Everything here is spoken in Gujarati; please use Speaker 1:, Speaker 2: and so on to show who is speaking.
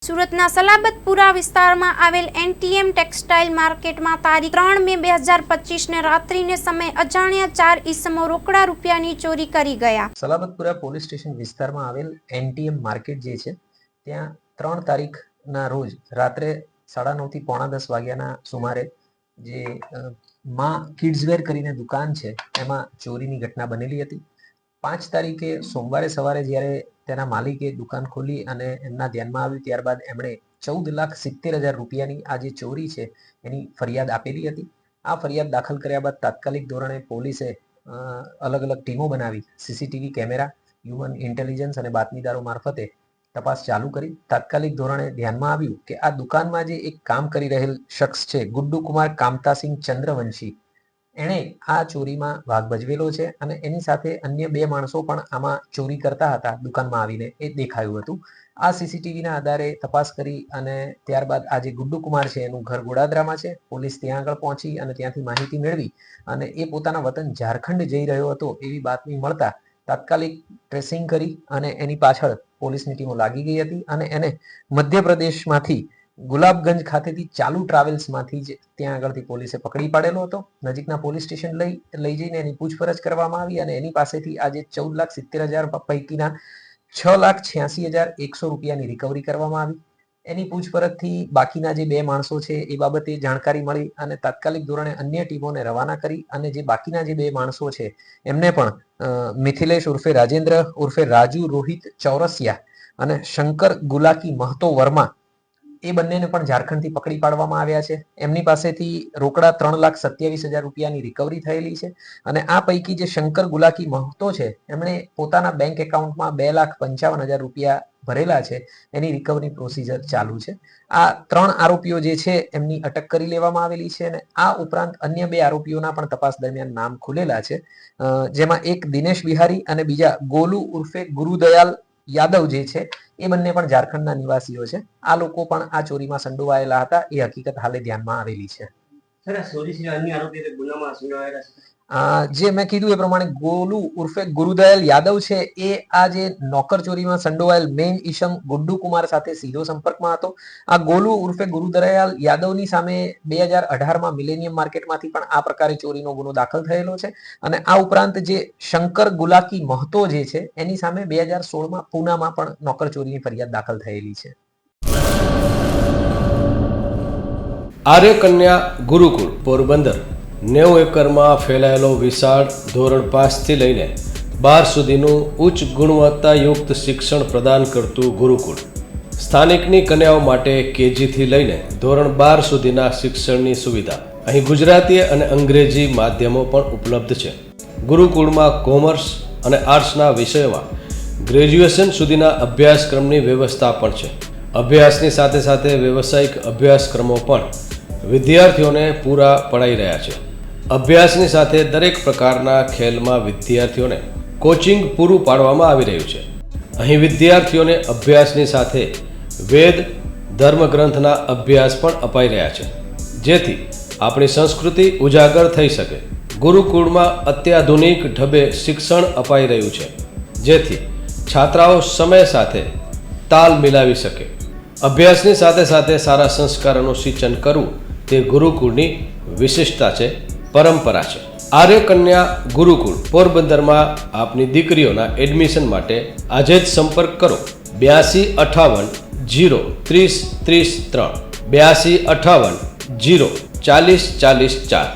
Speaker 1: સુરતના સલાબતપુરા વિસ્તારમાં આવેલ એનટીએમ ટેક્સટાઇલ માર્કેટમાં તારીખ 3 મે 2025ને રાત્રિને સમયે અજાણ્યા 4 ઈસમો રોકડા રૂપિયાની ચોરી કરી ગયા।
Speaker 2: સલાબતપુરા પોલીસ સ્ટેશન વિસ્તારમાં આવેલ એનટીએમ માર્કેટ જે છે ત્યાં 3 તારીખના રોજ રાત્રે 9:30 થી 9:45 વાગ્યાના સુમારે જે માં કિડ્સવેર કરીને દુકાન છે એમાં ચોરીની ઘટના બનેલી હતી। 5 તારીખે સોમવારે સવારે જ્યારે તેના માલિકે દુકાન ખોલી અને એમના ધ્યાનમાં આવ્યું ત્યારબાદ એમણે 14,70,000 રૂપિયાની આ જે ચોરી છે એની ફરિયાદ આપેલી હતી। આ ફરિયાદ દાખલ કર્યા બાદ તાત્કાલિક ધોરણે પોલીસે અલગ અલગ ટીમો બનાવી સીસીટીવી કેમેરા, હ્યુમન ઇન્ટેલિજન્સ અને બાતમીદારો મારફતે તપાસ ચાલુ કરી। તાત્કાલિક ધોરણે ધ્યાનમાં આવ્યું કે આ દુકાનમાં જે એક કામ કરી રહેલ શખ્સ છે ગુડ્ડુ કુમાર કામતાસિંહ ચંદ્રવંશી, એણે આ ચોરીમાં ભાગ ભજવેલો છે અને એની સાથે અન્ય 2 માણસો પણ આમાં ચોરી કરતા હતા દુકાનમાં આવીને એ દેખાયું હતું। આ સીસીટીવીના આધારે તપાસ કરી અને ત્યારબાદ આ જે ગુડ્ડુ કુમાર છે એનું ઘર ગોડાદરામાં છે। પોલીસ ત્યાં આગળ પહોંચી અને ત્યાંથી માહિતી મેળવી અને એ પોતાના વતન ઝારખંડ જઈ રહ્યો હતો એવી બાતમી મળતા તાત્કાલિક ટ્રેસિંગ કરી અને એની પાછળ પોલીસની ટીમો લાગી ગઈ હતી અને એને મધ્યપ્રદેશમાંથી ગુલાબગંજ ખાતેથી ચાલુ ટ્રાવેલ્સમાંથી જ ત્યાં આગળથી પોલીસે પકડી પાડેલો હતો। નજીકના પોલીસ સ્ટેશન લઈ જઈને એની પૂછપરછ કરવામાં આવી અને એની પાસેથી આજે 14,70,000 પૈકીના 6,86,100 રૂપિયાની રિકવરી કરવામાં આવી। એની પૂછપરછથી બાકીના જે 2 માણસો છે એ બાબતે જાણકારી મળી અને તાત્કાલિક ધોરણે અન્ય ટીમોને રવાના કરી અને જે બાકીના જે 2 માણસો છે એમને પણ મિથિલેશ ઉર્ફે રાજેન્દ્ર ઉર્ફે રાજુ રોહિત ચૌરસિયા અને શંકર ગુલાકી મહતો વર્મા એ બંનેને પણ ઝારખંડથી પકડી પાડવામાં આવ્યા છે। એમની પાસેથી રોકડા 3,27,000 રૂપિયાની રિકવરી થયેલી છે અને આ પૈકી જે શંકર ગુલાકી મહતો છે એમણે પોતાના બેંક એકાઉન્ટમાં 2,55,000 રૂપિયા ભરેલા છે, એની રિકવરી પ્રોસિજર ચાલુ છે। આ 3 આરોપીઓ જે છે એમની અટક કરી લેવામાં આવેલી છે અને આ ઉપરાંત અન્ય 2 આરોપીઓના પણ તપાસ દરમિયાન નામ ખુલેલા છે, જેમાં એક દિનેશ બિહારી અને બીજા ગોલુ ઉર્ફે ગુરુદયાલ યાદવ જે છે એ બંને પણ ઝારખંડના નિવાસીઓ છે। આ લોકો પણ આ ચોરીમાં સંડોવાયેલા હતા એ હકીકત હાલે ધ્યાનમાં આવેલી છે। જે મેં કીધું એ પ્રમાણે ગોલુ ઉર્ફે ગુરુદયાલ યાદવ છે એ આ જે નોકર ચોરીમાં સંડોવાયેલ મેઇન ઈસમ ગુડ્ડુ કુમાર સાથે સીધો સંપર્કમાં હતો। આ ગોલુ ઉર્ફે ગુરુદયાલ યાદવની સામે 2018માં મિલેનિયમ માર્કેટમાંથી પણ આ પ્રકારે ચોરીનો ગુનો દાખલ થયેલો છે અને આ ઉપરાંત જે શંકર ગુલાકી મહતો જે છે એની સામે 2016માં પૂનામાં પણ નોકર ચોરીની ફરિયાદ દાખલ થયેલી છે।
Speaker 3: આર્ય કન્યા ગુરુકુળ પોરબંદર 90 એકરમાં ફેલાયેલો વિશાળ ધોરણ 5 થી લઈને 12 સુધીનું ઉચ્ચ ગુણવત્તાયુક્ત શિક્ષણ પ્રદાન કરતું ગુરુકુળ સ્થાનિકની કન્યાઓ માટે કેજી થી લઈને ધોરણ 12 સુધીના શિક્ષણની સુવિધા। અહીં ગુજરાતી અને અંગ્રેજી માધ્યમો પણ ઉપલબ્ધ છે। ગુરુકુળમાં કોમર્સ અને આર્ટ્સના વિષયોમાં ગ્રેજ્યુએશન સુધીના અભ્યાસક્રમની વ્યવસ્થા પણ છે। અભ્યાસની સાથે સાથે વ્યવસાયિક અભ્યાસક્રમો પણ વિદ્યાર્થીઓને પૂરા પડાઈ રહ્યા છે। અભ્યાસની સાથે દરેક પ્રકારના ખેલમાં વિદ્યાર્થીઓને કોચિંગ પૂરું પાડવામાં આવી રહ્યું છે। અહીં વિદ્યાર્થીઓને અભ્યાસની સાથે વેદ ધર્મગ્રંથના અભ્યાસ પણ અપાઈ રહ્યા છે, જેથી આપણી સંસ્કૃતિ ઉજાગર થઈ શકે। ગુરુકુળમાં અત્યાધુનિક ઢબે શિક્ષણ અપાઈ રહ્યું છે, જેથી છાત્રાઓ સમય સાથે તાલ મિલાવી શકે। અભ્યાસની સાથે સાથે સારા સંસ્કારોનું સિંચન કરવું તે ગુરુકુળની વિશિષ્ટતા છે, પરંપરા છે। આર્ય કન્યા ગુરુકુળ પોરબંદરમાં આપની દીકરીઓના એડમિશન માટે આજે જ સંપર્ક કરો 8258 030 33 3 8258 040 40 4।